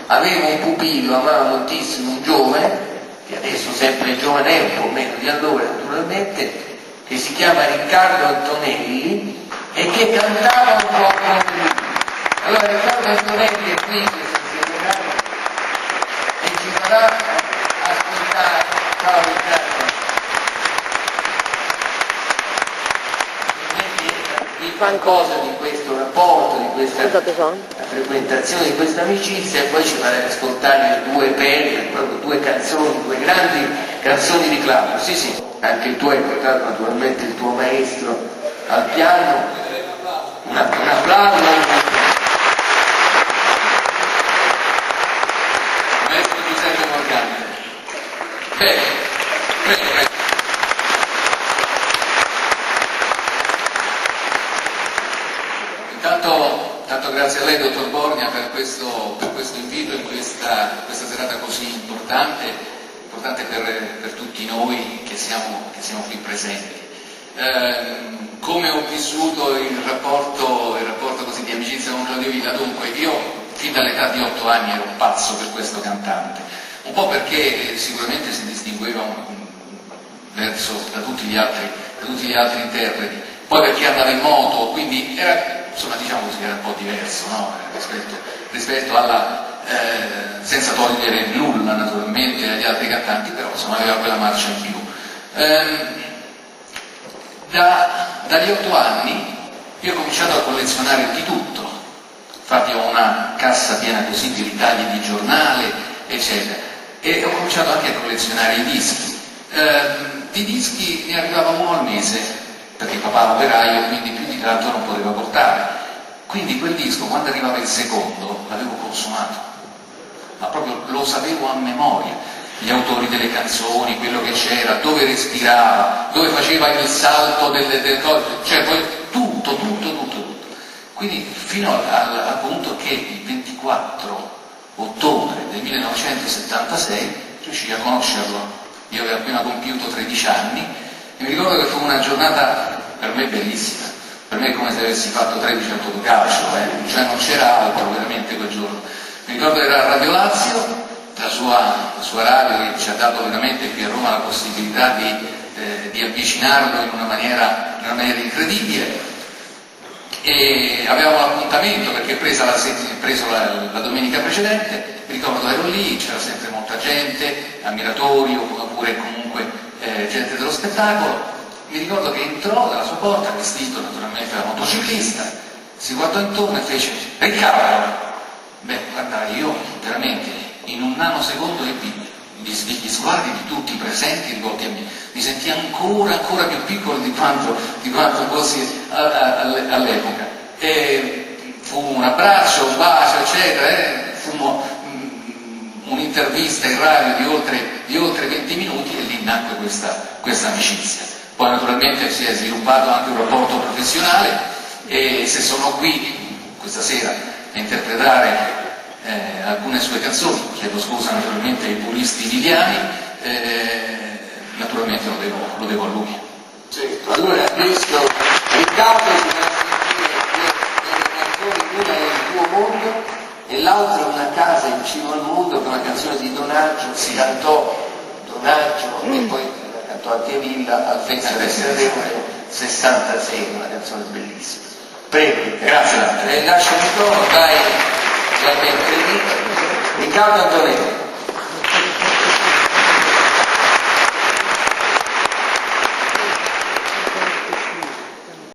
avevo un pupillo, amava moltissimo, un giovane, che adesso sempre giovane è, un po' meno di allora naturalmente, che si chiama Riccardo Antonelli e che cantava un po' come lui. Allora Riccardo Antonelli è qui questa sera e ci farà ascoltare. Ciao Riccardo. Vi fa cosa di questo rapporto, di questa frequentazione, di questa amicizia, e poi ci farà ascoltare due pere, proprio due canzoni, due grandi canzoni di Claudio. Sì, sì, anche il tuo hai portato naturalmente il tuo maestro al piano. Un applauso. Maestro Giuseppe Morgante. Bene, prego. Intanto grazie a lei, dottor Borgna, per questo invito in questa serata così importante per tutti noi che siamo qui presenti. Come ho vissuto il rapporto così di amicizia con Claudio Villa? Dunque, io fin dall'età di 8 anni ero pazzo per questo cantante, un po' perché sicuramente si distingueva da tutti gli altri interpreti, poi perché andava in moto, quindi era, insomma, diciamo così, era un po' diverso, no? rispetto alla senza togliere nulla naturalmente agli altri cantanti, però insomma aveva quella marcia in più. Dagli 8 anni io ho cominciato a collezionare di tutto, infatti ho una cassa piena così di ritagli di giornale, eccetera, e ho cominciato anche a collezionare i dischi. Di dischi ne arrivava uno al mese, perché papà era operaio, quindi più di tanto non poteva portare. Quindi quel disco, quando arrivava il secondo, l'avevo consumato, ma proprio lo sapevo a memoria. Gli autori delle canzoni, quello che c'era, dove respirava, dove faceva il salto cioè poi tutto. Quindi fino al punto che il 24 ottobre del 1976 riuscii a conoscerlo. Io avevo appena compiuto 13 anni e mi ricordo che fu una giornata per me bellissima. Per me è come se avessi fatto 13 al Totocalcio, cioè non c'era altro veramente quel giorno. Mi ricordo che era a Radio Lazio, la sua radio che ci ha dato veramente qui a Roma la possibilità di avvicinarlo in una maniera incredibile, e avevamo l'appuntamento perché preso la domenica precedente, mi ricordo ero lì, c'era sempre molta gente, ammiratori oppure comunque gente dello spettacolo. Mi ricordo che entrò dalla sua porta vestito naturalmente da motociclista, si guardò intorno e fece: Riccardo! Beh, guarda, io veramente in un nanosecondo ebbi gli sguardi di tutti i presenti rivolti a me, mi sentii ancora più piccolo di quanto fossi all'epoca. E fu un abbraccio, un bacio, eccetera, fu un'intervista in radio di oltre 20 minuti, e lì nacque questa amicizia. Poi naturalmente si è sviluppato anche un rapporto professionale, e se sono qui questa sera a interpretare alcune sue canzoni, chiedo scusa naturalmente ai puristi viviani, naturalmente lo devo a lui. Certo. Allora adesso Riccardo ci farà sentire delle canzoni, una è Il tuo mondo e l'altra è Una casa in cima al mondo, che è una canzone di Donaggio, si cantò Donaggio e poi la cantò anche Villa al Festival del Sanremo del 66, una canzone bellissima. Prego, grazie. Lascia il microfono, dai la Riccardo Antonelli.